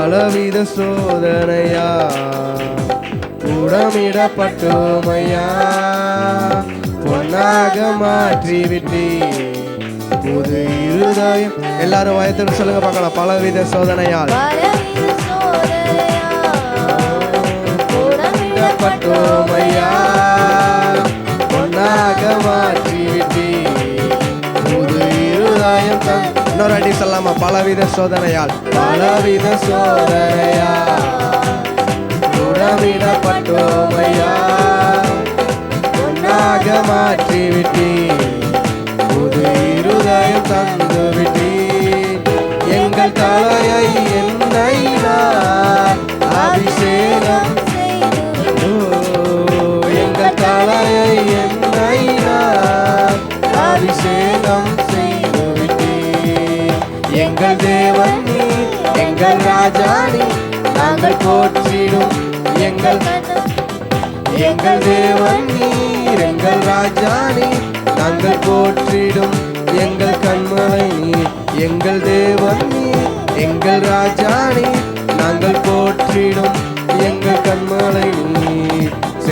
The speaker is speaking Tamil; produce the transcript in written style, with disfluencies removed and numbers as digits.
பலவித சோதனையா கூடமிடப்பட்டோமையா பொன்னாக மாற்றிவிட்டே புது இருதயம். எல்லாரும் வயத்தோடு சொல்லுங்க பார்க்கலாம். பலவித சோதனையால் கூடமிடப்பட்டோமையா பொன்னாக மாற்றிவிட்டே புது இருதயம். இன்னொரு அடி சொல்லாமா? பலவித சோதனையால் பலவித சோதனையா கூடமிடப்பட்டோமையா பொன்னாக மாற்றிவிட்டே புது இருதயம் தந்து விட்டே. எங்கள் தலையை என்னை அபிஷேகம் எங்கள் தலையை என்னை அபிஷேகம் செய்து விட்டே. எங்கள் தேவன் நீ எங்கள் ராஜா நீ நாங்கள் போற்றிடும் எங்கள் தேவன் நீர் எங்கள் ராஜா நீர் நாங்கள் போற்றிடும் எங்கள் கண்மலை நீர். எங்கள் தேவன் நீர் எங்கள் ராஜா நீர் நாங்கள் போற்றிடும் எங்கள் கண்மலை நீர்.